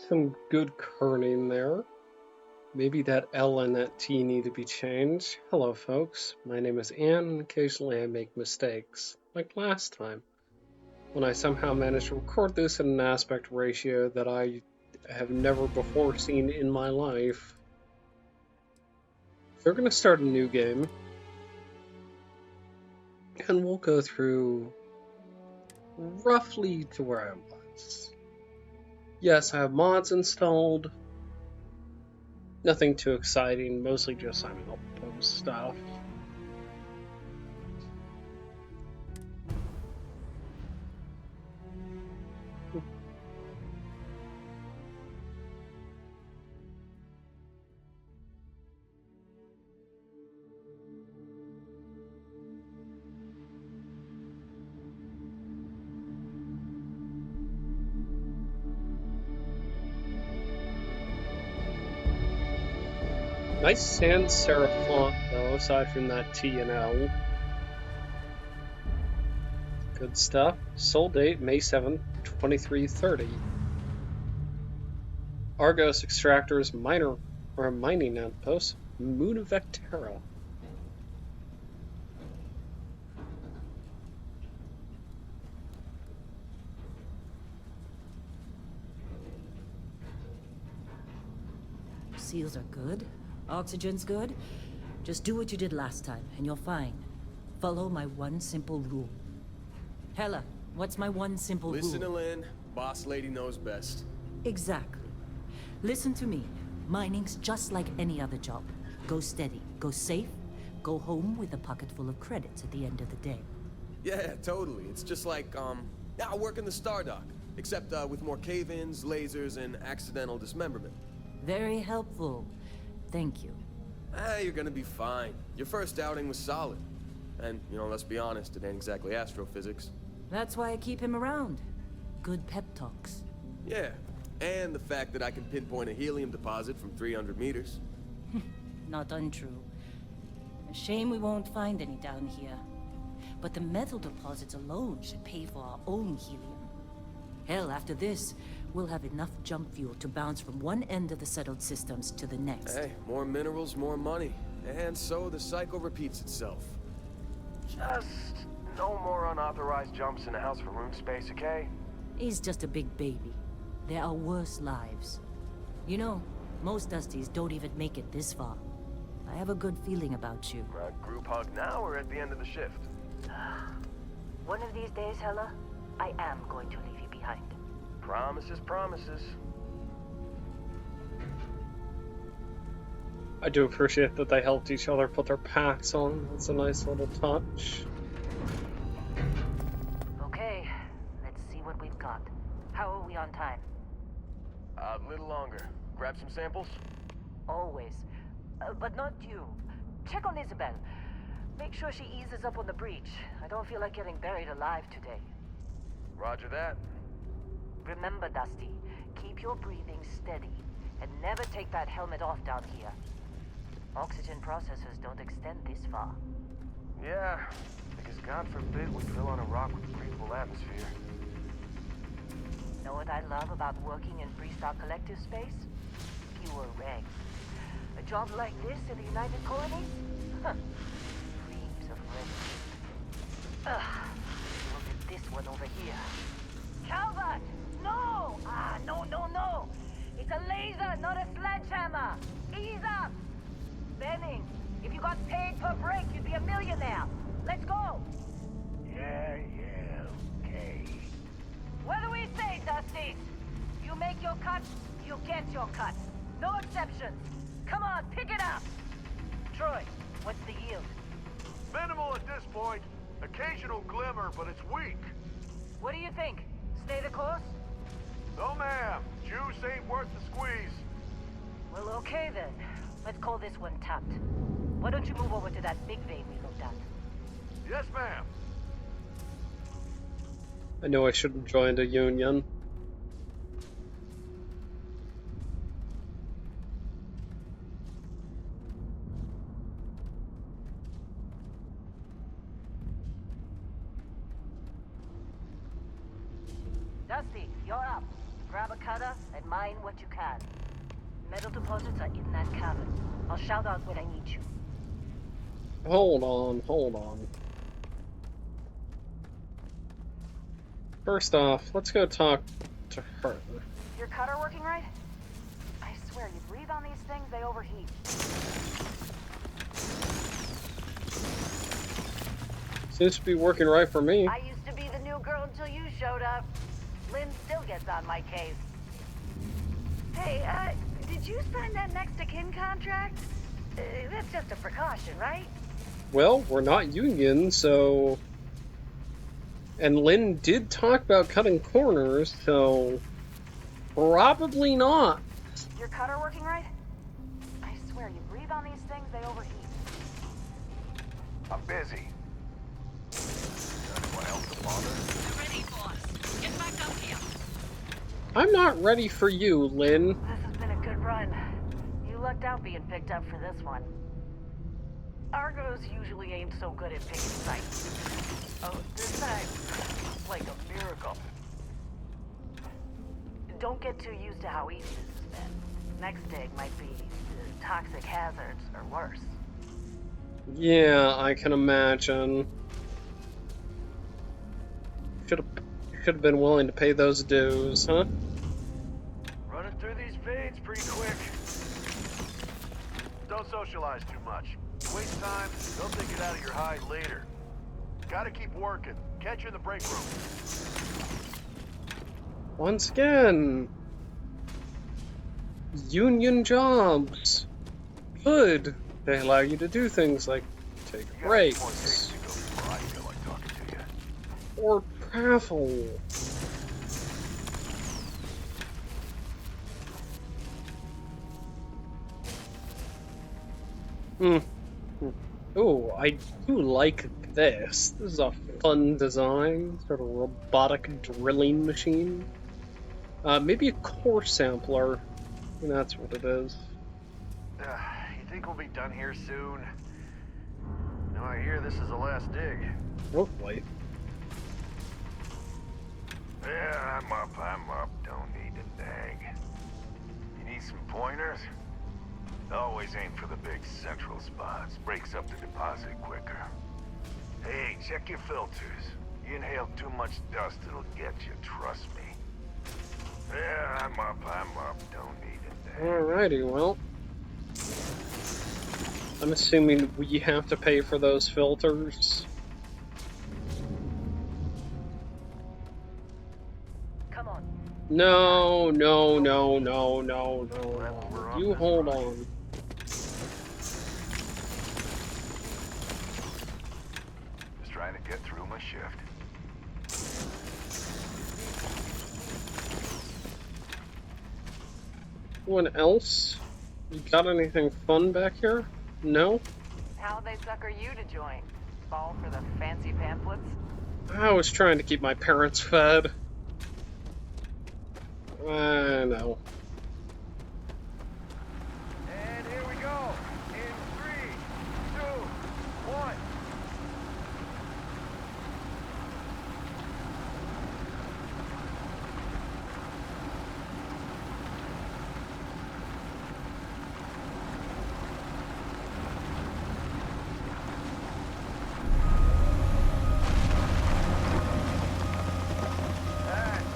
Some good kerning there. Maybe that L and that T need to be changed. Hello, folks. My name is Ann, and occasionally I make mistakes, like last time, when I somehow managed to record this at an aspect ratio that I have never before seen in my life. They're going to start a new game, and we'll go through roughly to where I was. Yes, I have mods installed. Nothing too exciting, mostly just signing up post stuff. Nice sans serif font, though, aside from that T and L. Good stuff. Sold date May 7th, 2330. Argos Extractors mining outpost, Moon of Vectera. Seals are good. Oxygen's good. Just do what you did last time, and you're fine. Follow my one simple rule. Hella, what's my one simple rule? Listen to Lynn. Boss lady knows best. Exactly. Listen to me. Mining's just like any other job. Go steady, go safe, go home with a pocket full of credits at the end of the day. Yeah, totally. It's just like, I work in the Stardock. Except, with more cave-ins, lasers, and accidental dismemberment. Very helpful. Thank you. You're gonna be fine. Your first outing was solid. And, let's be honest, it ain't exactly astrophysics. That's why I keep him around. Good pep talks. Yeah, and the fact that I can pinpoint a helium deposit from 300 meters. Not untrue. A shame we won't find any down here. But the metal deposits alone should pay for our own helium. Hell, after this, we'll have enough jump fuel to bounce from one end of the settled systems to the next. Hey, more minerals, more money. And so the cycle repeats itself. Just no more unauthorized jumps in the house for room space, okay? He's just a big baby. There are worse lives. You know, most Dusties don't even make it this far. I have a good feeling about you. Group hug now or at the end of the shift? One of these days, Hella, I am going to leave you behind. Promises, promises. I do appreciate that they helped each other put their packs on. That's a nice little touch. Okay, let's see what we've got. How are we on time? A little longer. Grab some samples? Always. But not you. Check on Isabel. Make sure she eases up on the breach. I don't feel like getting buried alive today. Roger that. Remember, Dusty, keep your breathing steady, and never take that helmet off down here. Oxygen processors don't extend this far. Yeah, because God forbid we drill on a rock with a breathable atmosphere. Know what I love about working in Freestar Collective space? Fewer regs. A job like this in the United Colonies? Huh. Dreams of red. Ugh. Look at this one over here. Calvert! No! No. It's a laser, not a sledgehammer. Ease up! Benning, if you got paid per break, you'd be a millionaire. Let's go! Yeah, okay. What do we say, Dusty? You make your cut, you get your cut. No exceptions. Come on, pick it up. Troy, what's the yield? Minimal at this point. Occasional glimmer, but it's weak. What do you think? Stay the course? No, ma'am. Juice ain't worth the squeeze. Well, okay then. Let's call this one tapped. Why don't you move over to that big vein we looked at? Yes, ma'am. I know I should have joined a union. Dusty, you're up. Grab a cutter and mine what you can. Metal deposits are in that cabin. I'll shout out when I need you. Hold on, hold on. First off, let's go talk to her. Your cutter working right? I swear, you breathe on these things, they overheat. Seems to be working right for me. I used to be the new girl until you showed up. Lynn still gets on my case. Hey, did you sign that next to kin contract? That's just a precaution, right? Well, we're not union, so... And Lynn did talk about cutting corners, so... Probably not. Your cutter working right? I swear, you breathe on these things, they overheat. I'm busy. Anyone else to bother? We're ready, boss. Get back up here. I'm not ready for you, Lynn. This has been a good run. You lucked out being picked up for this one. Argos usually ain't so good at picking sites. Oh, this time, like a miracle. Don't get too used to how easy this has been. Next dig might be toxic hazards or worse. Yeah, I can imagine. Should have been willing to pay those dues, huh? Running through these fades pretty quick. Don't socialize too much. Waste time, they'll take it out of your hide later. Gotta keep working. Catch you in the break room. Once again, union jobs. Good. They allow you to do things like take You got breaks more days to go before I feel like talking to you. or travel. Oh, I do like this. This is a fun design, sort of robotic drilling machine. Maybe a core sampler. And that's what it is. You think we'll be done here soon? Now I hear this is the last dig. Hopefully. Yeah, I'm up. Don't need a nag. You need some pointers? Always aim for the big central spots. Breaks up the deposit quicker. Hey, check your filters. You inhale too much dust, it'll get you, trust me. Yeah, I'm up. Don't need a nag. Alrighty, well. I'm assuming we have to pay for those filters. Come on. No. You hold on. Just trying to get through my shift. Anyone else? You got anything fun back here? No? How'd they sucker you to join? Fall for the fancy pamphlets? I was trying to keep my parents fed. I know. And here we go. In 3, 2, 1.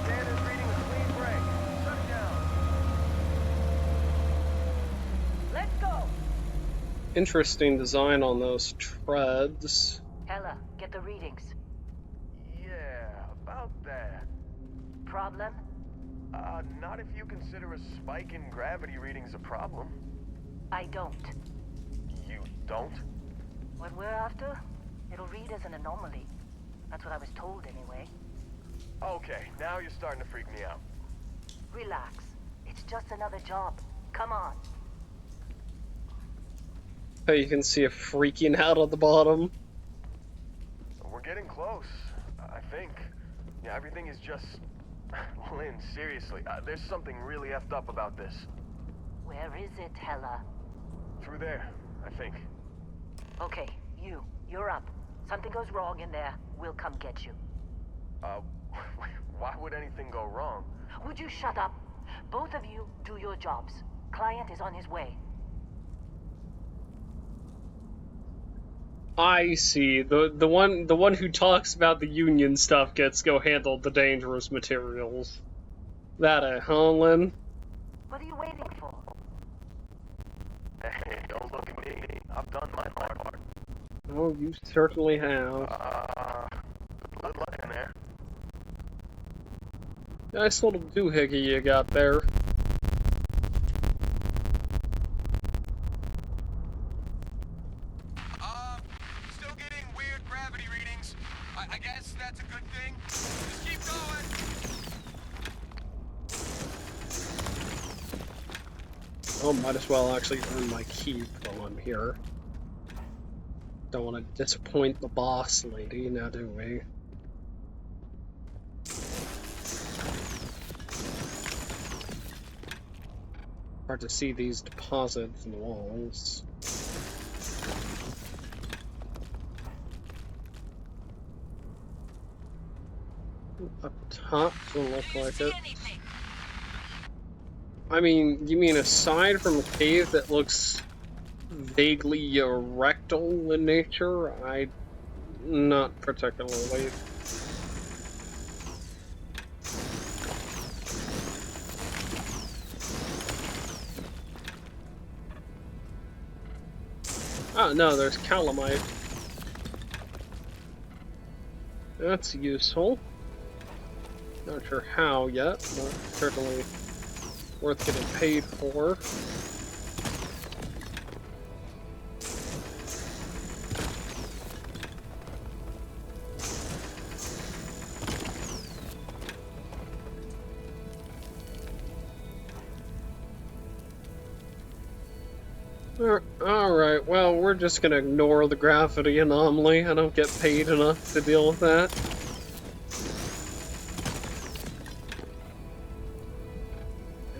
Standard reading a clean break. Shut it down. Let's go! Interesting design on those treads. Hella, get the readings. Yeah, about that. Problem? Not if you consider a spike in gravity readings a problem. I don't. You don't? What we're after, it'll read as an anomaly. That's what I was told anyway. Okay, now you're starting to freak me out. Relax. It's just another job. Come on. Oh, you can see it freaking out at the bottom. We're getting close, I think. Yeah, everything is just... Lynn, seriously, there's something really effed up about this. Where is it, Hella? Through there, I think. Okay, you're up. Something goes wrong in there, we'll come get you. Why would anything go wrong? Would you shut up? Both of you do your jobs. Client is on his way. I see. The one who talks about the union stuff gets go handle the dangerous materials. That huh, Lynn? What are you waiting for? Hey, don't look at me. I've done my part. Oh, you certainly have. Good luck in there. Nice little doohickey you got there. Still getting weird gravity readings. I guess that's a good thing. Just keep going. Oh, might as well actually earn my keep while I'm here. Don't want to disappoint the boss lady, now do we? Hard to see these deposits in the walls. Up top doesn't look like it. I mean, you mean aside from a cave that looks vaguely rectal in nature? Not particularly. Oh no, there's calamite. That's useful. Not sure how yet, but certainly worth getting paid for. Alright, well, we're just gonna ignore the gravity anomaly. I don't get paid enough to deal with that.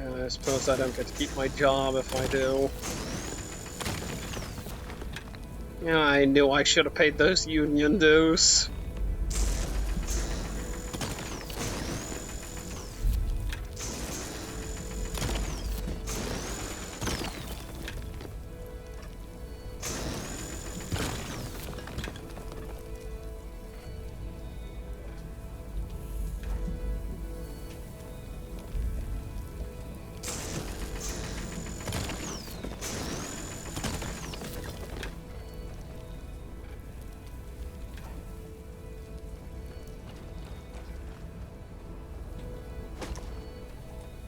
I suppose I don't get to keep my job if I do. Yeah, I knew I should have paid those union dues.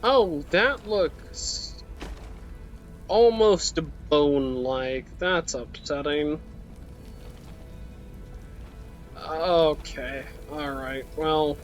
Oh, that looks almost bone-like. That's upsetting. Okay, alright, well...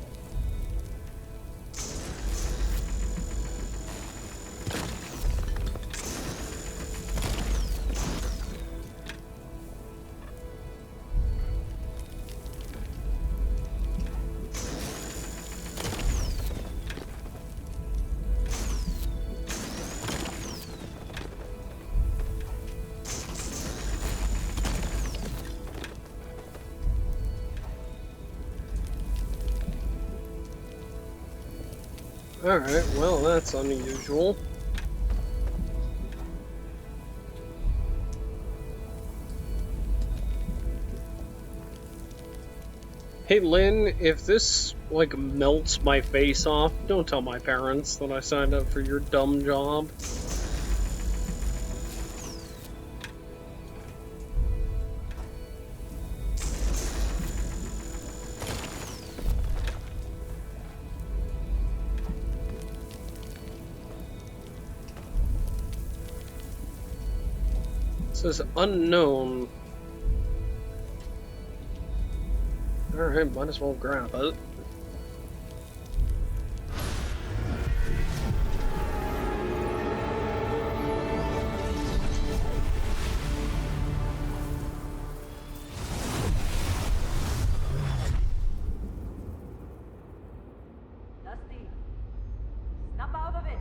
Alright, well, that's unusual. Hey Lynn, if this, like, melts my face off, don't tell my parents that I signed up for your dumb job. It says unknown. Alright, might as well grab it. Dusty, snap out of it.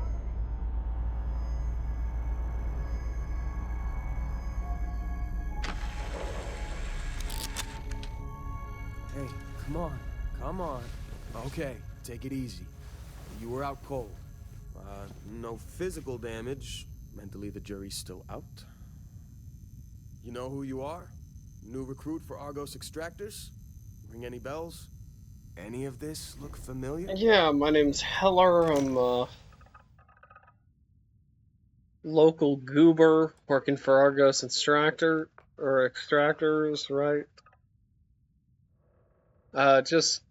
Hey, come on. Come on. Okay, take it easy. You were out cold. No physical damage. Mentally, the jury's still out. You know who you are? New recruit for Argos Extractors? Ring any bells? Any of this look familiar? Yeah, my name's Heller. I'm a local goober working for Argos Extractors, right? Just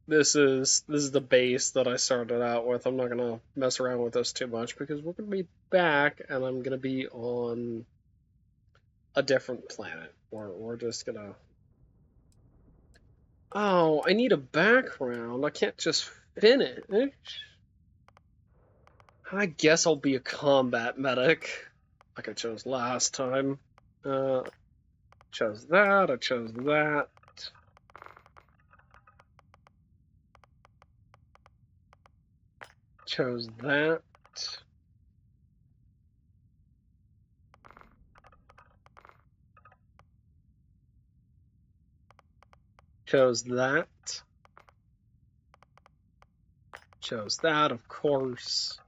this is the base that I started out with. I'm not gonna mess around with this too much because we're gonna be back, and I'm gonna be on a different planet. We're just gonna. Oh, I need a background. I can't just finish. I guess I'll be a combat medic, like I chose last time. Chose that. I chose that. Chose that. Chose that. Chose that, of course.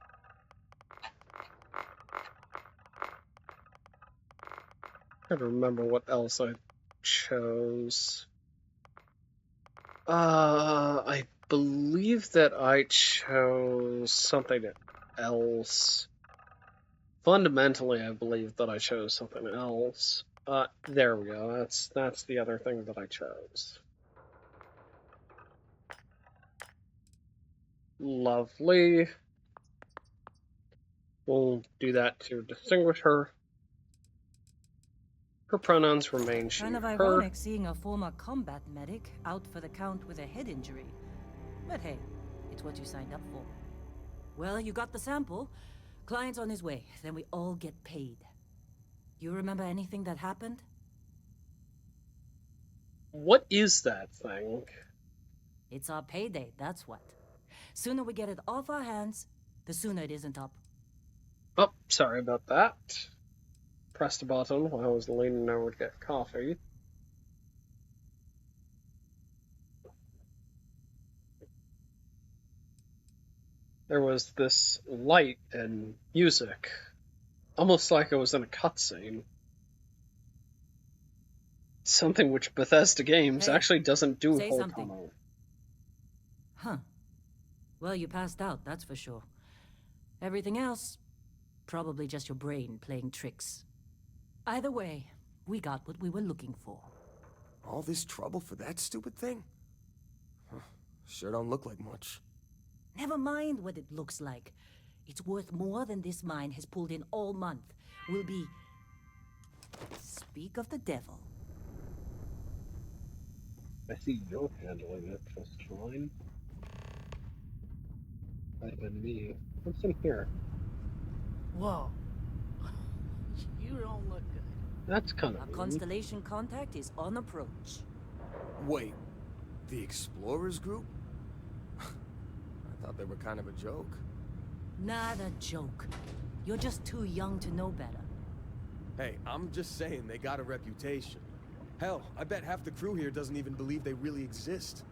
I don't remember what else I chose. I believe that I chose something else. Fundamentally, I believe that I chose something else. There we go. That's the other thing that I chose. Lovely. We'll do that to distinguish her. Her pronouns remain she, Kind of her. ironic seeing a former combat medic out for the count with a head injury. But hey, it's what you signed up for. Well, you got the sample. Client's on his way, then we all get paid. You remember anything that happened? What is that thing? It's our payday, that's what. Sooner we get it off our hands, the sooner it isn't up. Oh, sorry about that. Pressed a button while I was leaning over to get coffee. There was this light and music, almost like I was in a cutscene. Something which Bethesda Games Hey, actually doesn't do say whole something. time. Huh. Well, you passed out, that's for sure. Everything else, probably just your brain playing tricks. Either way, we got what we were looking for. All this trouble for that stupid thing? Huh. Sure don't look like much. Never mind what it looks like. It's worth more than this mine has pulled in all month. We'll be... Speak of the devil. I see you're handling it just fine. Might have been me. What's in here? Whoa. You don't look good. That's kind Our of weird. constellation contact is on approach. Wait, the Explorers group? I thought they were kind of a joke. Not a joke. You're just too young to know better. Hey, I'm just saying they got a reputation. Hell, I bet half the crew here doesn't even believe they really exist.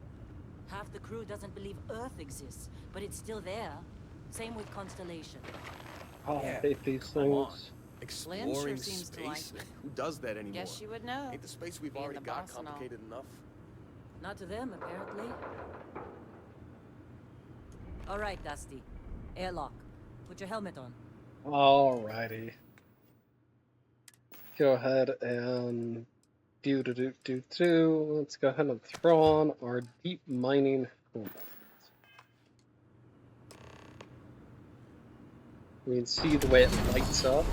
Half the crew doesn't believe Earth exists, but it's still there. Same with Constellation. Oh, I Yeah, hate these come on. things. Exploring sure seems to like space? it. Who does that anymore? Guess you would know. Ain't the space we've Being already the got boss and all. complicated enough? Not to them, apparently. All right, Dusty. Airlock. Put your helmet on. Alrighty. Go ahead and do. Let's go ahead and throw on our deep mining helmet. We can see the way it lights up.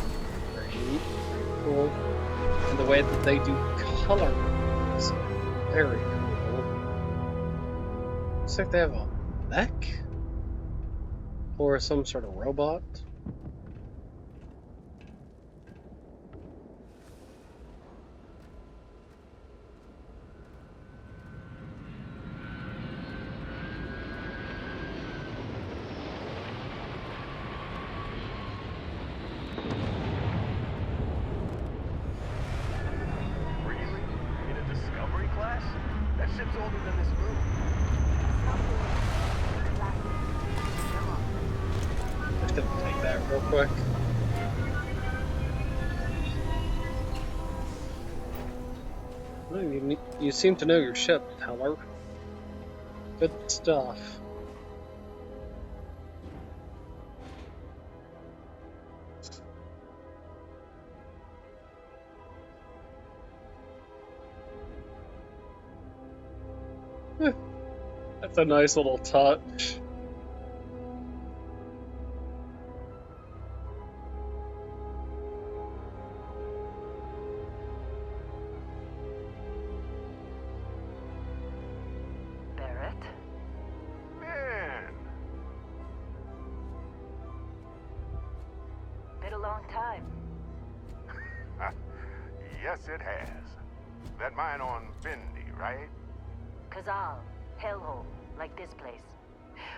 Very neat, very cool. And the way that they do color is very cool. Looks like they have a mech? Or some sort of robot. Really? In a Discovery class? That ship's older than this room. Come on. that real quick. Well, you seem to know your ship, Teller. Good stuff. That's a nice little touch. Barrett? Man, Been a long time. yes it has. That mine on Bindi, right? Kazal, hellhole, like this place.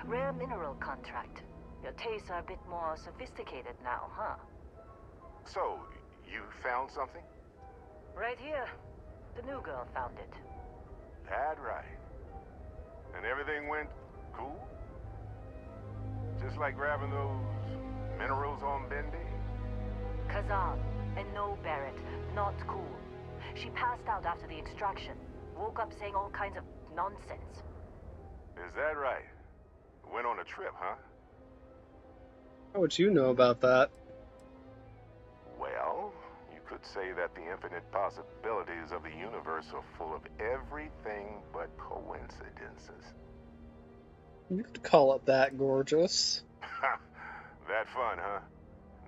Rare mineral contract. Your tastes are a bit more sophisticated now, huh? So, you found something? Right here. The new girl found it. That right. And everything went cool? Just like grabbing those minerals on Bindi? Kazal, and no, Barrett, not cool. She passed out after the extraction. Woke up saying all kinds of nonsense. Is that right? Went on a trip, huh? How would you know about that? Well, you could say that the infinite possibilities of the universe are full of everything but coincidences. You could call it that, gorgeous. That fun, huh?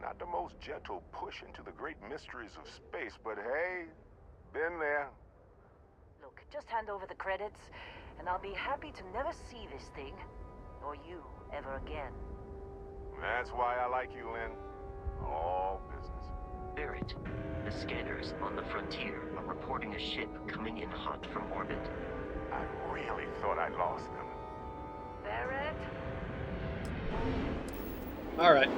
Not the most gentle push into the great mysteries of space, but hey, been there. Look, just hand over the credits, and I'll be happy to never see this thing, or you, ever again. That's why I like you, Lynn. All business. Barrett, the scanners on the frontier are reporting a ship coming in hot from orbit. I really thought I lost them. Barrett? Alright.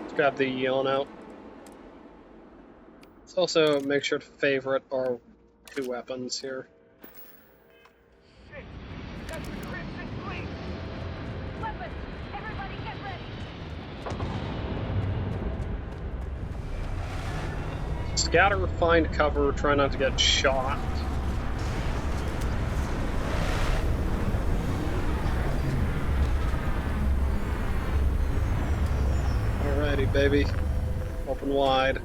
Let's grab the yawn out. Let's also make sure to favorite our two weapons here. Shit! That's the Crimson Fleet! Weapons! Everybody get ready! Scatter, find cover, try not to get shot. Alrighty, baby. Open wide.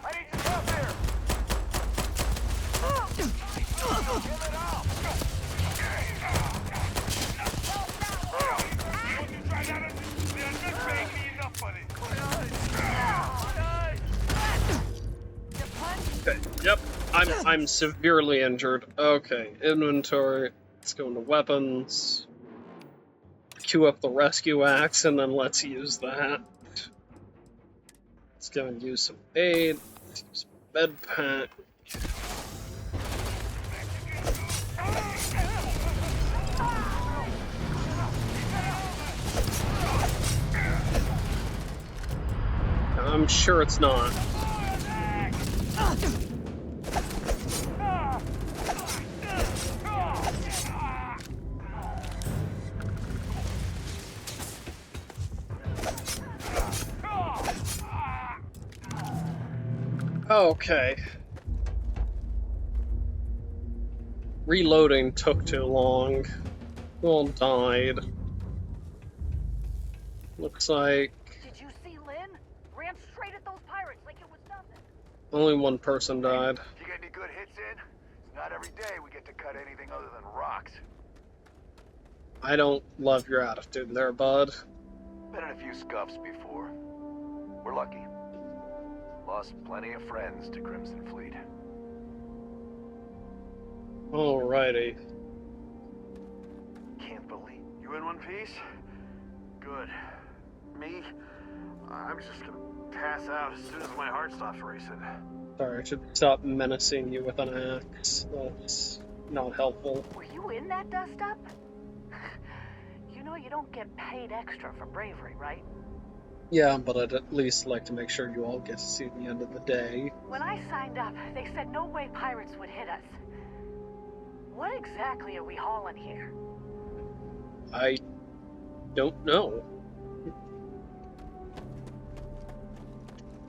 I need some help here! Give it up! Okay, yep, I'm severely injured. Okay, inventory. Let's go into weapons. Queue up the rescue axe, and then let's use that. Let's go and use some aid. Let's use med pack. I'm sure it's not. Okay. Reloading took too long. We all died. Looks like Did you see Lynn? Ran straight at those pirates like it was nothing. only one person died. You get any good hits in? It's not every day we get to cut anything other than rocks. I don't love your attitude there, bud. Been in a few scuffs before. We're lucky. Lost plenty of friends to Crimson Fleet. Alrighty. Can't believe you in one piece? Good. Me? I'm just gonna pass out as soon as my heart stops racing. Sorry, I should stop menacing you with an axe. That's not helpful. Were you in that dust-up? You know you don't get paid extra for bravery, right? Yeah, but I'd at least like to make sure you all get to see the end of the day. When I signed up, they said no way pirates would hit us. What exactly are we hauling here? I don't know.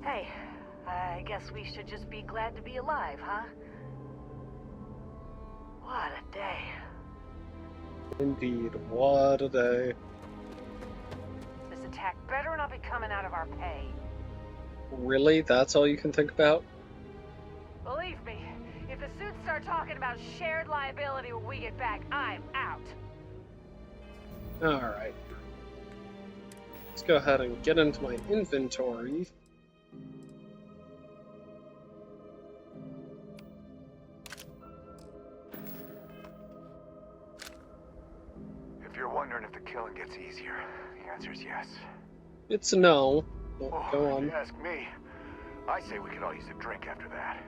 Hey, I guess we should just be glad to be alive, huh? What a day. Indeed, what a day. This attack better not be coming out of our pay. Really? That's all you can think about? Believe me, if the suits start talking about shared liability when we get back, I'm out. Alright. Let's go ahead and get into my inventory. If you're wondering if the killing gets easier, the answer is yes. It's a no. But Oh, go if on. you ask me, I say we could all use a drink after that.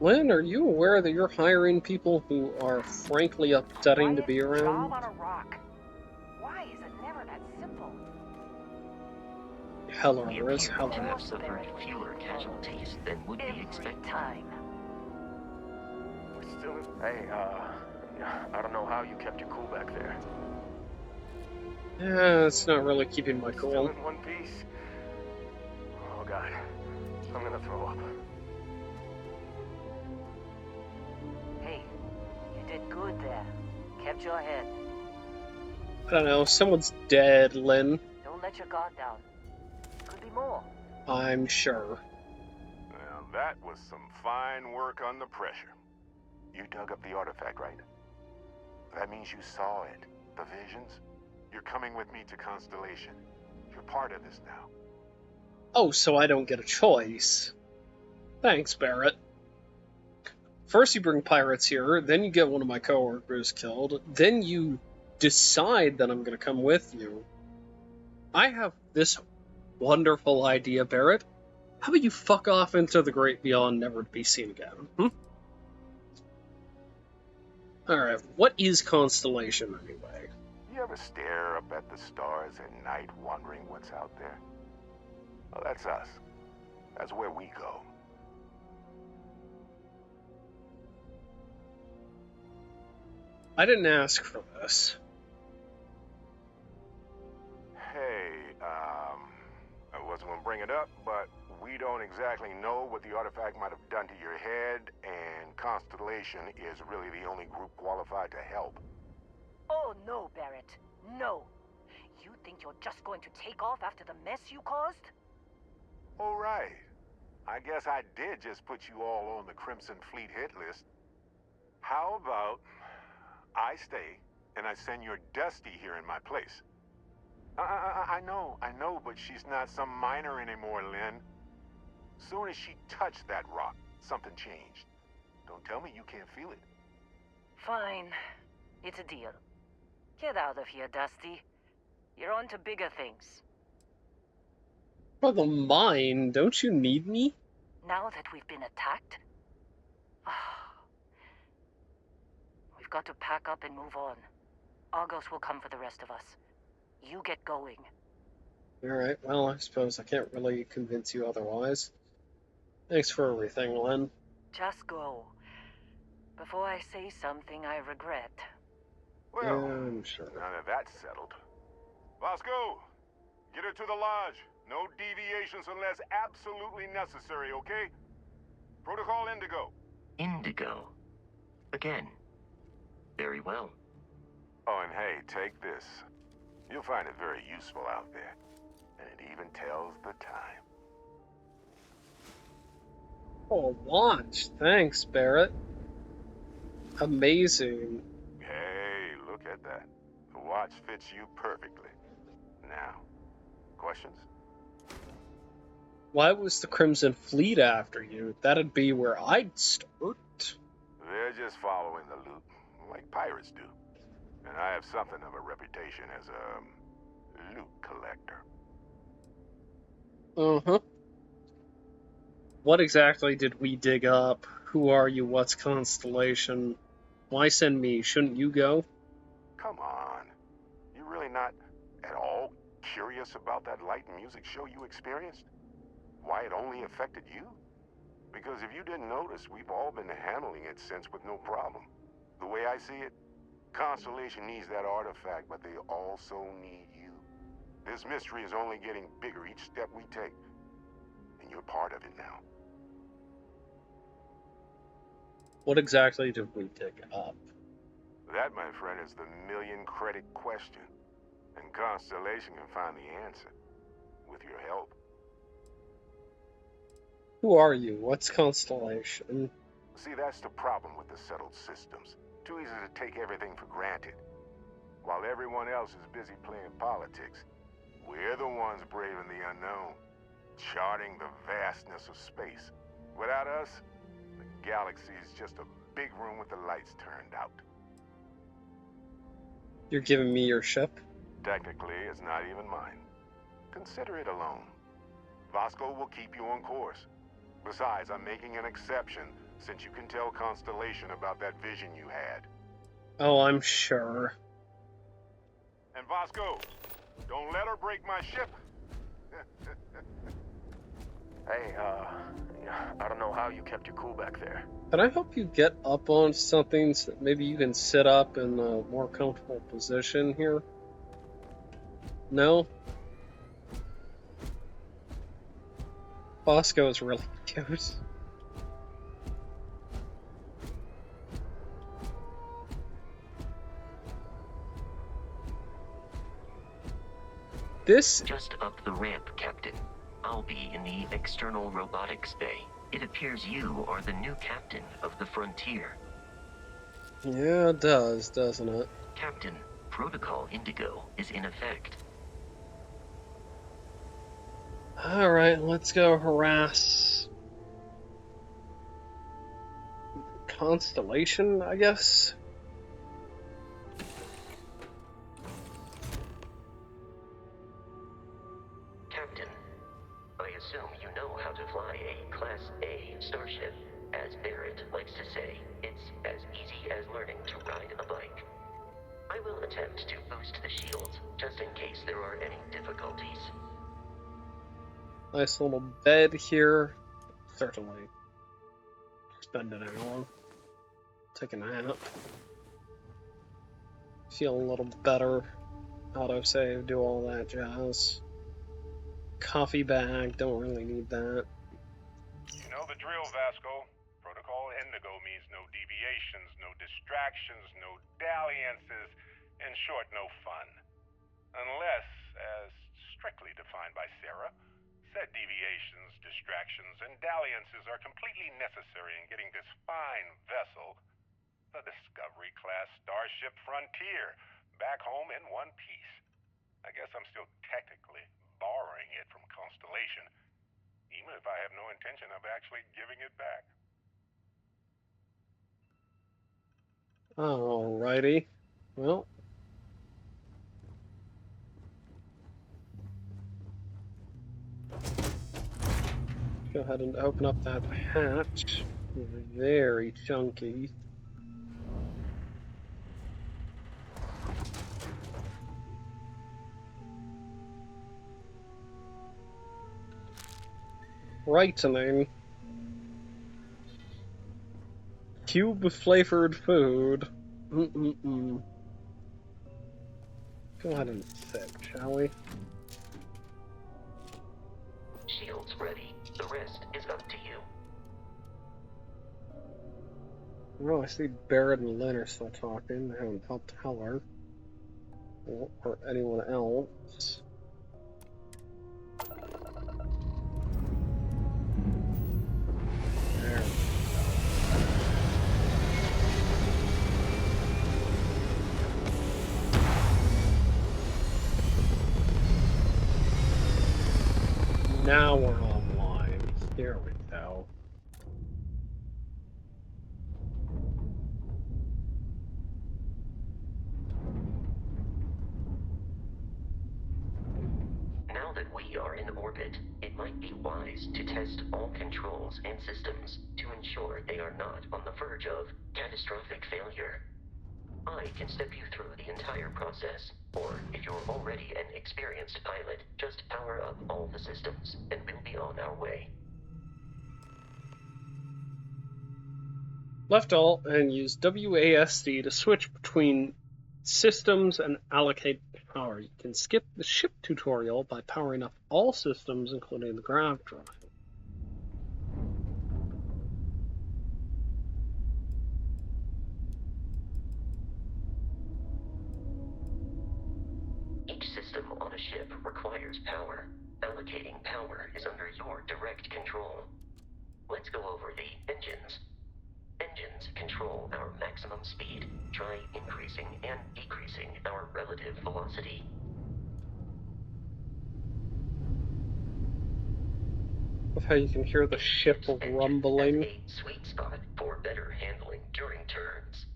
Lynn, are you aware that you're hiring people who are frankly upsetting to be Quiet job around? on a rock. Why is it never that simple? Hello, We Riz. appear to Hello. have suffered fewer casualties than would be Every expected. time. We're still in... Hey, I don't know how you kept your cool back there. Yeah, it's not really keeping my Still cool. in one piece? Oh, God. I'm gonna throw up. Hey, you did good there. Kept your head. I don't know, someone's dead, Lynn. Don't let your guard down. Could be more. I'm sure. Well, that was some fine work under pressure. You dug up the artifact, right? That means you saw it. The visions? You're coming with me to Constellation. You're part of this now. Oh, so I don't get a choice. Thanks, Barrett. First you bring pirates here, then you get one of my coworkers killed, then you decide that I'm gonna come with you. I have this wonderful idea, Barrett. How about you fuck off into the great beyond, never to be seen again? Alright, what is Constellation anyway? You ever stare up at the stars at night wondering what's out there? Well, that's us. That's where we go. I didn't ask for this. Hey, I wasn't gonna bring it up, but we don't exactly know what the artifact might have done to your head, and Constellation is really the only group qualified to help. Oh, no, Barrett. No. You think you're just going to take off after the mess you caused? All right. I guess I did just put you all on the Crimson Fleet hit list. How about I stay and I send your Dusty here in my place? I know, but she's not some miner anymore, Lynn. Soon as she touched that rock, something changed. Don't tell me you can't feel it. Fine. It's a deal. Get out of here, Dusty. You're on to bigger things. For the mine, don't you need me? Now that we've been attacked, we've got to pack up and move on. Argos will come for the rest of us. You get going. Alright, well, I suppose I can't really convince you otherwise. Thanks for everything, Len. Just go. Before I say something I regret. Well, Yeah, I'm sure. now that that's settled. Bosco, get her to the lodge. No deviations unless absolutely necessary, okay? Protocol Indigo. Indigo. Again. Very well. Oh, and hey, take this. You'll find it very useful out there. And it even tells the time. Oh, watch. Thanks, Barrett. Amazing. Hey, look at that. The watch fits you perfectly. Now, questions? Why was the Crimson Fleet after you? That'd be where I'd start. They're just following the loot, like pirates do. And I have something of a reputation as a loot collector. Uh-huh. What exactly did we dig up? Who are you? What's Constellation? Why send me? Shouldn't you go? Come on. You really not at all curious about that light and music show you experienced? Why it only affected you? Because if you didn't notice, we've all been handling it since with no problem. The way I see it, Constellation needs that artifact, but they also need you. This mystery is only getting bigger each step we take, and you're part of it now. What exactly did we dig up? That, my friend, is the million-credit question. And Constellation can find the answer, with your help. Who are you? What's Constellation? See, that's the problem with the settled systems. Too easy to take everything for granted. While everyone else is busy playing politics, we're the ones braving the unknown, charting the vastness of space. Without us, the galaxy is just a big room with the lights turned out. You're giving me your ship? Technically, it's not even mine. Consider it a loan. Vasco will keep you on course. Besides, I'm making an exception since you can tell Constellation about that vision you had. Oh, I'm sure. And Vasco, don't let her break my ship. Hey, I don't know how you kept your cool back there. Can I help you get up on something so that maybe you can sit up in a more comfortable position here? No? Bosco is really cute. This... Just up the ramp, Captain. I'll be in the external robotics bay. It appears you are the new captain of the Frontier. Yeah, it does, doesn't it? Captain, Protocol Indigo is in effect. Alright, let's go harass... Constellation, I guess? Captain, I assume you know how to fly a Class A starship. As Barrett likes to say, it's as easy as learning to ride a bike. I will attempt to boost the shields, just in case there are any difficulties. Nice little bed here. Certainly. Spend an hour. Take a nap. Feel a little better. Autosave, do all that jazz. Coffee bag, don't really need that. You know the drill, Vasco. Protocol Indigo means no deviations, no distractions, no dalliances, in short, no fun. Unless, as strictly defined by Sarah, said deviations, distractions, and dalliances are completely necessary in getting this fine vessel, the Discovery-class Starship Frontier, back home in one piece. I guess I'm still technically borrowing it from Constellation, even if I have no intention of actually giving it back. Alrighty. Well. Go ahead and open up that hatch. Very chunky. Brightening. Cube-flavored food. Mm-mm-mm. Go ahead and sit, shall we? Shields ready. The rest is up to you. Well, I see Barrett and Lynn are still talking. They haven't helped Heller. Or anyone else. There. Now we're online. Here we go. Now that we are in orbit, it might be wise to test all controls and systems to ensure they are not on the verge of catastrophic failure. I can step you through the entire process, or if you're already an experienced pilot, just power up all the systems, and we'll be on our way. Left Alt and use WASD to switch between systems and allocate power. You can skip the ship tutorial by powering up all systems, including the grav drive. Each system on a ship requires power. Allocating power is under your direct control. Let's go over the engines. Engines control our maximum speed. Try increasing and decreasing our relative velocity. Of how you can hear the ship rumbling. Has a sweet spot for better handling during turns.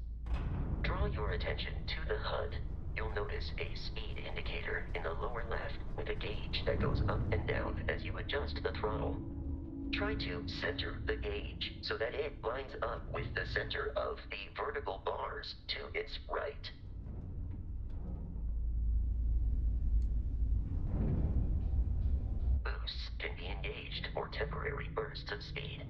Draw your attention to the HUD. You'll notice a speed indicator in the lower left with a gauge that goes up and down as you adjust the throttle. Try to center the gauge so that it lines up with the center of the vertical bars to its right. Boosts can be engaged for temporary bursts of speed.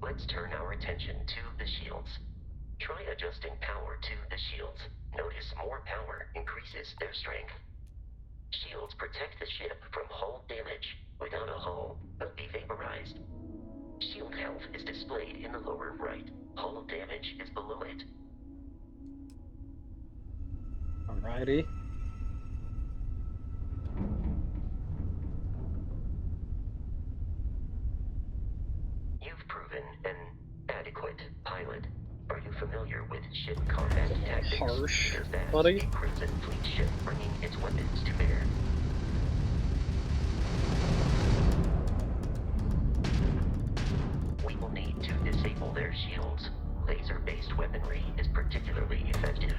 Let's turn our attention to the shields. Try adjusting power to the shields. Notice more power increases their strength. Shields protect the ship from hull damage. Without a hull, they'll be vaporized. Shield health is displayed in the lower right. Hull damage is below it. Alrighty. You've proven an adequate pilot. Are you familiar with ship combat tactics? Harsh, Because that's buddy. a Crimson Fleet ship bringing its weapons to bear. We will need to disable their shields. Laser-based weaponry is particularly effective.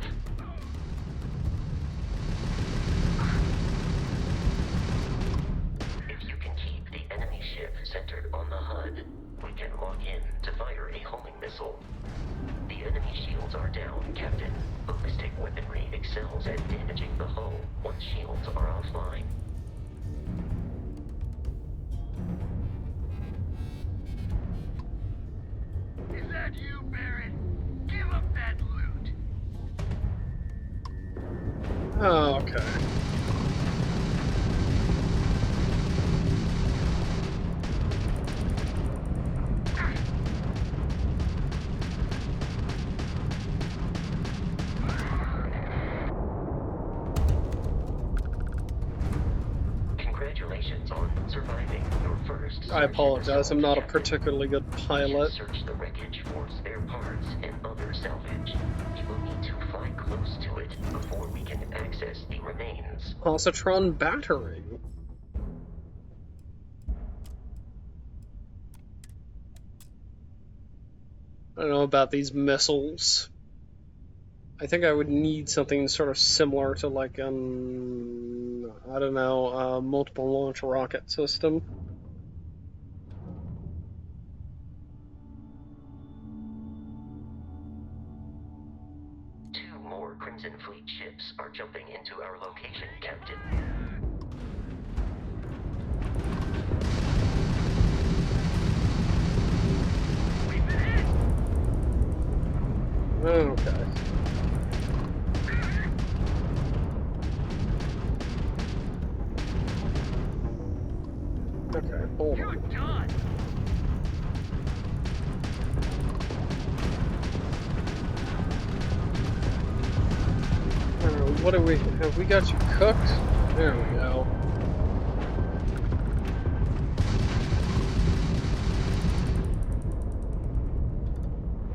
If you can keep the enemy ship centered on the HUD, we can lock in to fire a homing missile. The enemy shields are down, Captain. Ballistic weaponry excels at damaging the hull once shields are offline. Is that you, Barrett? Give up that loot. Oh, okay. Congratulations on surviving your first search I apologize, I'm and not a rescue, particularly good Captain. pilot. Search the wreckage for spare parts and other salvage. You will need to fly close to it before we can access the remains. Positron battery. I don't know about these missiles. I think I would need something sort of similar to like, I don't know, a multiple launch rocket system. Two more Crimson Fleet ships are jumping into our location, Captain. Okay. Okay, hold You're on. done. What do we have? We got you cooked? There we go.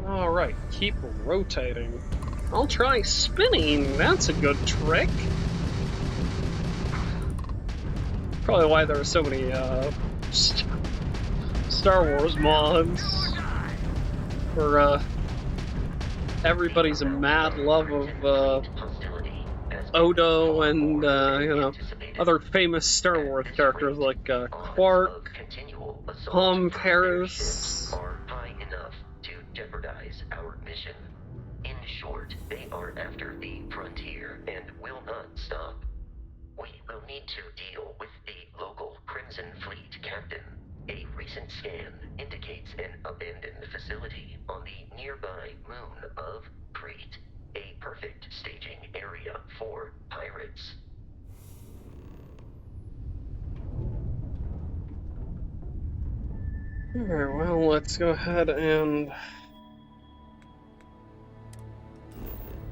Alright, keep rotating. I'll try spinning. That's a good trick. Probably why there are so many Star Wars mods for everybody's mad love of Odo and you know, other famous Star Wars characters like Quark, Tom Paris. Are high enough to jeopardize our mission. In short, they are after the frontier and will not stop. We will need to deal with the local Crimson Fleet Captain. A recent scan indicates an abandoned facility on the nearby moon of Crete. A perfect staging area for pirates. Alright, well, let's go ahead and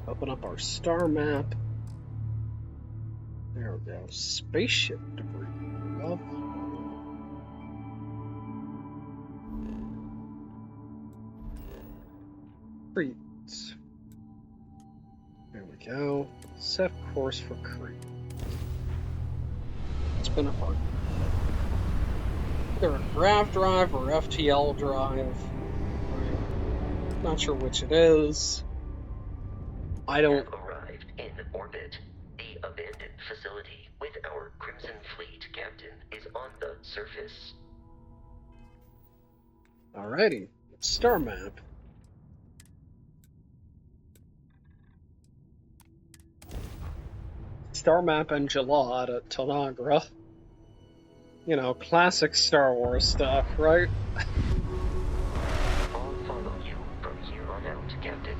open up our star map. There we go. Spaceship debris. Lovely. Crete. There we go. Set course for Crete. Spin up our either a grav drive or FTL drive. I'm not sure which it is. I don't. Have arrived in orbit. The abandoned facility with our Crimson Fleet Captain is on the surface. Alrighty. Star map. Star map and Jalad at Tanagra. You know, classic Star Wars stuff, right? I'll follow you from here on out, Captain.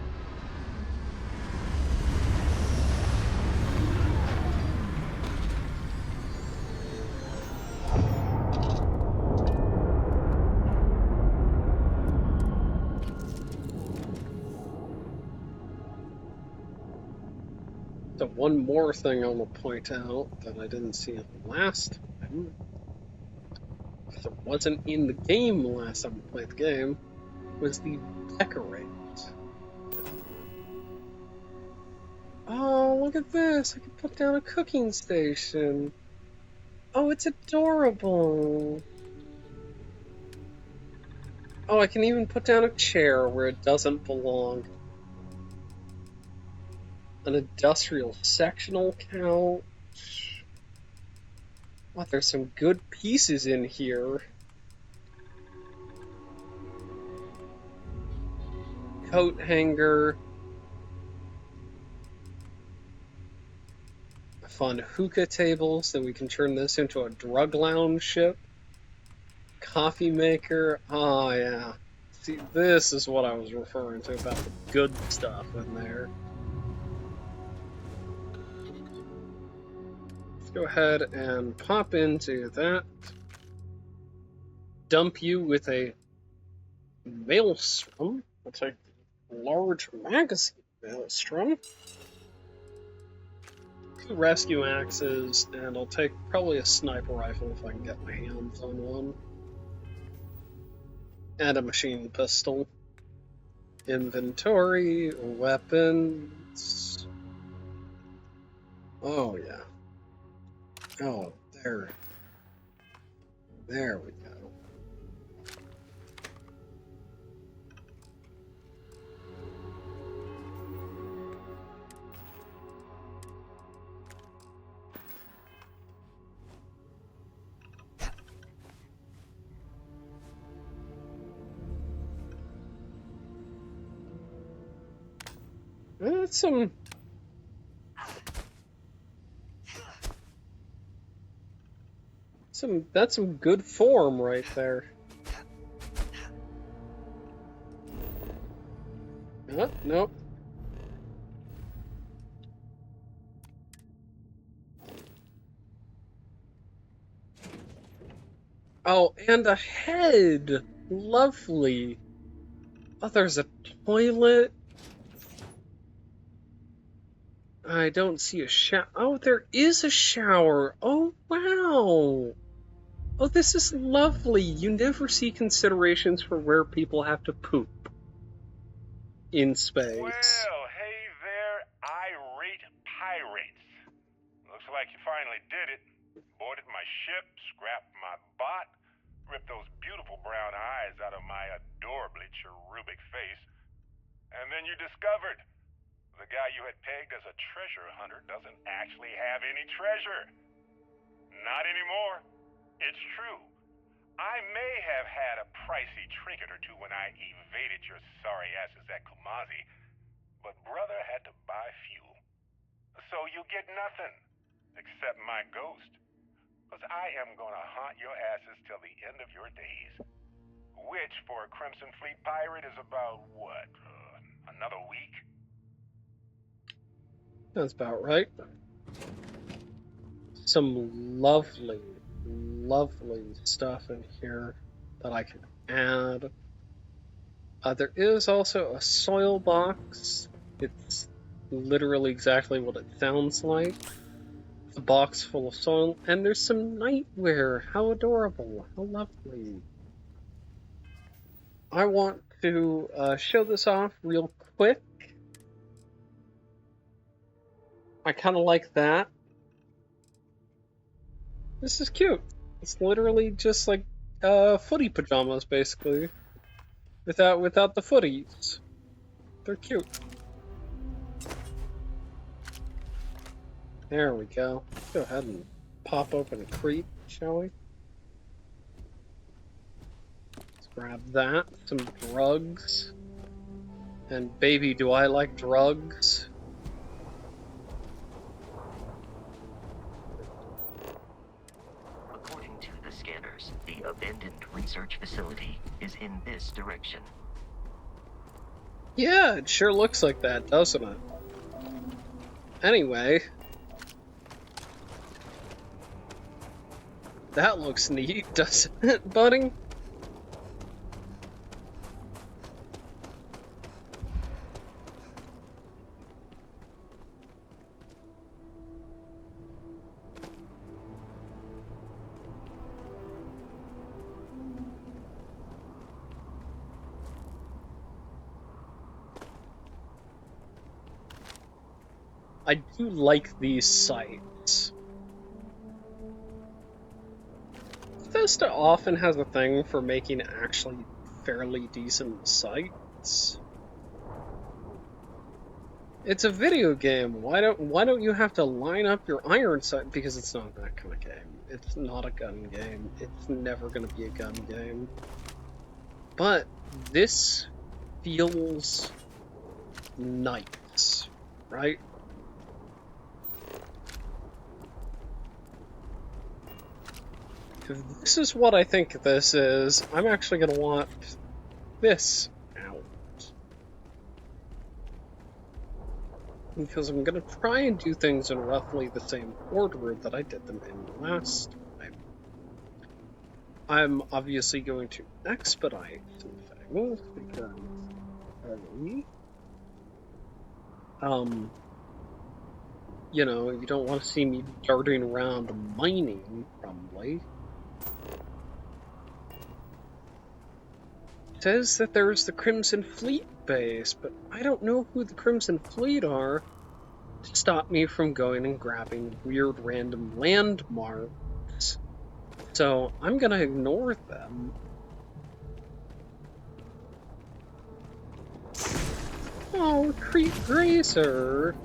So one more thing I want to point out that I didn't see it last time. It wasn't in the game last time I played the game. Was the decorate. Oh, look at this! I can put down a cooking station. Oh, it's adorable. Oh, I can even put down a chair where it doesn't belong. An industrial sectional couch. Oh, there's some good pieces in here. Coat hanger. Fun hookah table, so we can turn this into a drug lounge ship. Coffee maker. Oh, yeah. See, this is what I was referring to about the good stuff in there. Let's go ahead and pop into that. Dump you with a maelstrom. I'll take the large magazine maelstrom. 2 rescue axes, and I'll take probably a sniper rifle if I can get my hands on one. And a machine pistol. Inventory, weapons. Oh, yeah. Oh, there. There we go. That's some good form right there. Nope. Oh, and a head. Lovely. Oh, there's a toilet. I don't see a shower. Oh, there is a shower. Oh, wow. Oh, this is lovely. You never see considerations for where people have to poop in space. Well, hey there, irate pirates. Looks like you finally did it. Boarded my ship, scrapped my bot, ripped those beautiful brown eyes out of my adorably cherubic face, and then you discovered the guy you had pegged as a treasure hunter doesn't actually have any treasure. Not anymore. It's true. I may have had a pricey trinket or two when I evaded your sorry asses at Kumazi, but brother had to buy fuel. So you get nothing, except my ghost, 'Cause I am gonna haunt your asses till the end of your days. Which, for a Crimson Fleet pirate, is about, what, another week? That's about right. Some lovely, lovely stuff in here that I can add. There is also a soil box. It's literally exactly what it sounds like. It's a box full of soil, and there's some nightwear. How adorable. How lovely. I want to show this off real quick. I kind of like that. This is cute. It's literally just like footy pajamas, basically, without the footies. They're cute. There we go. Let's go ahead and pop open a crate, shall we? Let's grab that. Some drugs. And baby, do I like drugs. According to the scanners, the abandoned research facility is in this direction. Yeah, it sure looks like that, doesn't it? Anyway. That looks neat, doesn't it, buddy? I do like these sights. Bethesda often has a thing for making actually fairly decent sights. It's a video game. Why don't you have to line up your iron sight? Because it's not that kind of game. It's not a gun game. It's never gonna be a gun game. But this feels nice, right? If this is what I think this is, I'm actually gonna want this out. Because I'm gonna try and do things in roughly the same order that I did them in last time. I'm obviously going to expedite some things because you know, you don't want to see me darting around mining, probably. It says that there's the Crimson Fleet base, but I don't know who the Crimson Fleet are to stop me from going and grabbing weird random landmarks. So I'm gonna ignore them. Oh, Recruit Grazer.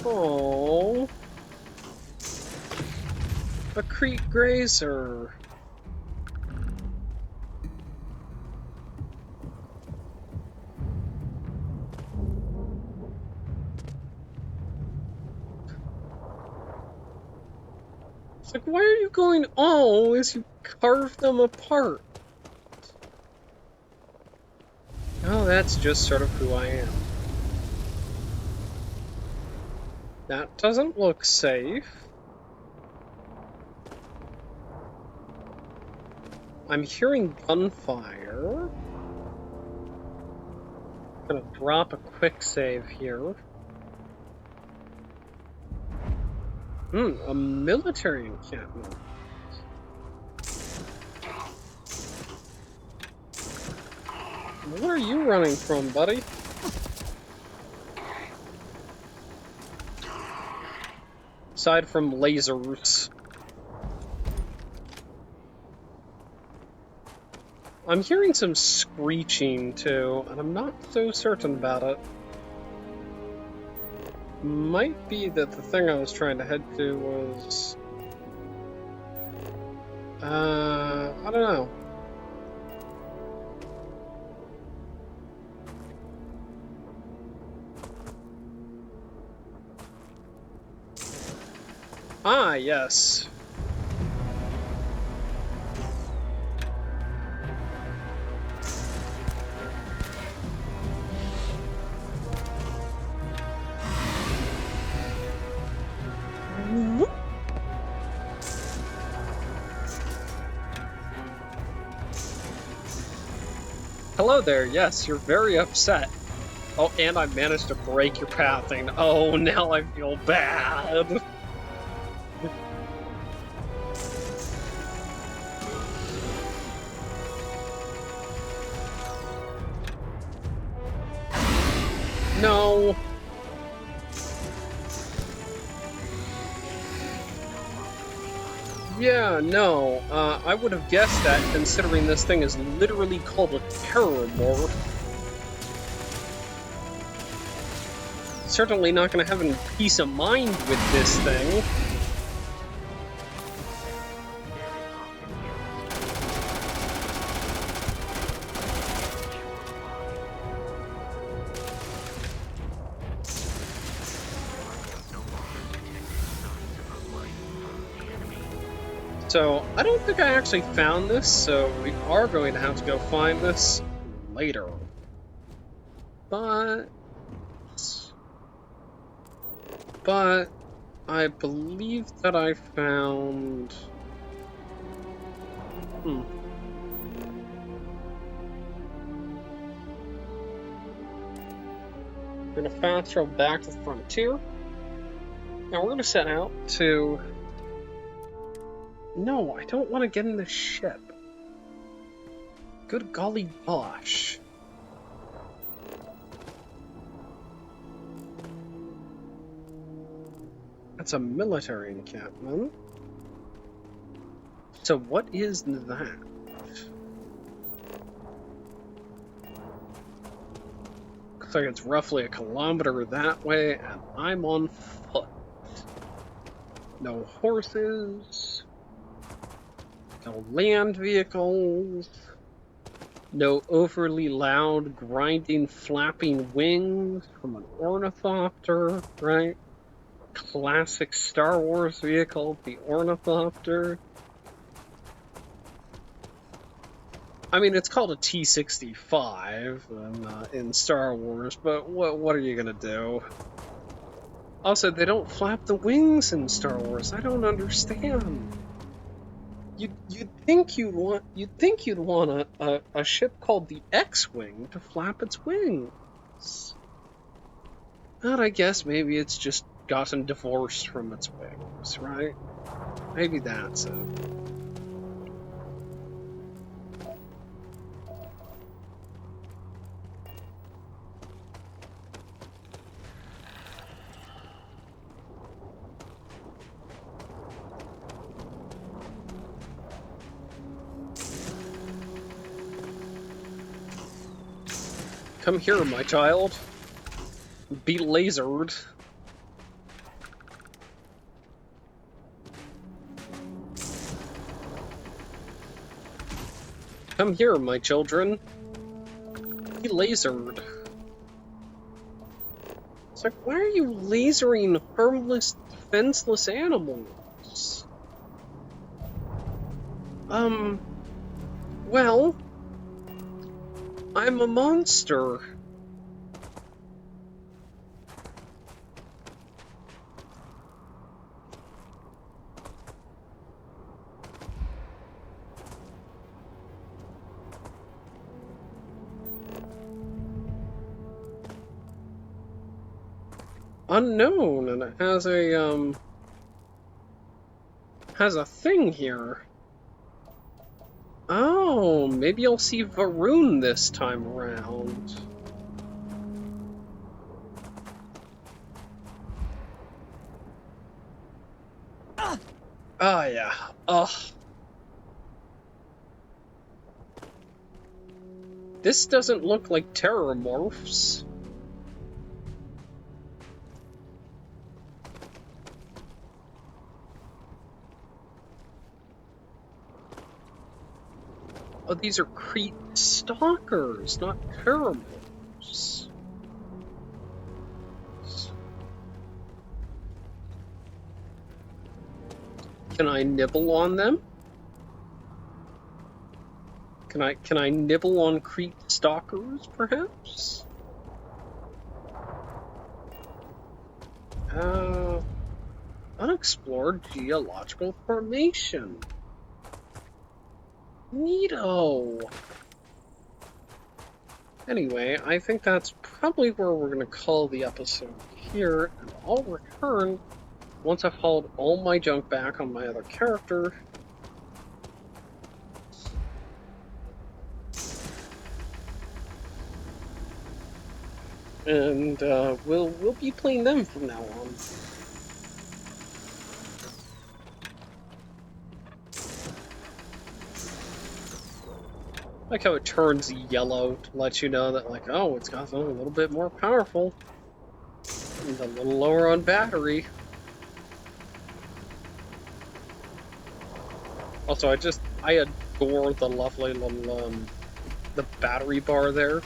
Oh. A Crete Grazer. It's like, why are you going all as you carve them apart? Oh, that's just sort of who I am. That doesn't look safe. I'm hearing gunfire. I'm gonna drop a quick save here. A military encampment. Where are you running from, buddy? Aside from lasers. I'm hearing some screeching too, and I'm not so certain about it. Might be that the thing I was trying to head to was... I don't know. Ah, yes. Hello there, yes, you're very upset. Oh, and I managed to break your pathing. Oh, now I feel bad. No. Yeah, no. I would have guessed that considering this thing is literally called a terrormorph. Certainly not going to have any peace of mind with this thing. So, I don't think I actually found this, so we are going to have to go find this later. But I believe that I found... We're gonna fast travel back to the frontier. Now we're gonna set out to... No, I don't want to get in the ship. Good golly gosh. That's a military encampment. So what is that? Looks like it's roughly a kilometer that way, and I'm on foot. No horses. No land vehicles. No overly loud, grinding, flapping wings from an ornithopter, right? Classic Star Wars vehicle, the ornithopter. I mean, it's called a T-65 in Star Wars, but what are you gonna do? Also, they don't flap the wings in Star Wars. I don't understand. You'd think you'd want a ship called the X-Wing to flap its wings. But I guess maybe it's just gotten divorced from its wings, right? Maybe that's it. Come here, my child. Be lasered. Come here, my children. Be lasered. It's like, why are you lasering harmless, defenseless animals? Well, I'm a monster. Unknown, and it has a thing here. Oh, maybe I'll see Varun this time around. Ah, yeah. Ugh. This doesn't look like terrormorphs. Oh, these are Crete stalkers, not terrormorphs. Can I nibble on them? Can I nibble on creep stalkers, perhaps? Unexplored geological formation. Neato. Anyway, I think that's probably where we're going to call the episode here, and I'll return once I've hauled all my junk back on my other character. And we'll be playing them from now on. Like how it turns yellow to let you know that, like, oh, it's got something a little bit more powerful and a little lower on battery. Also, I adore the lovely little the battery bar there.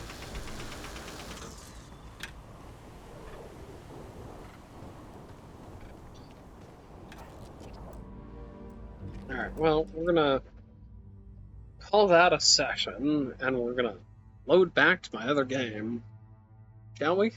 All right, well, we're gonna call that a session, and we're gonna load back to my other game, shall we?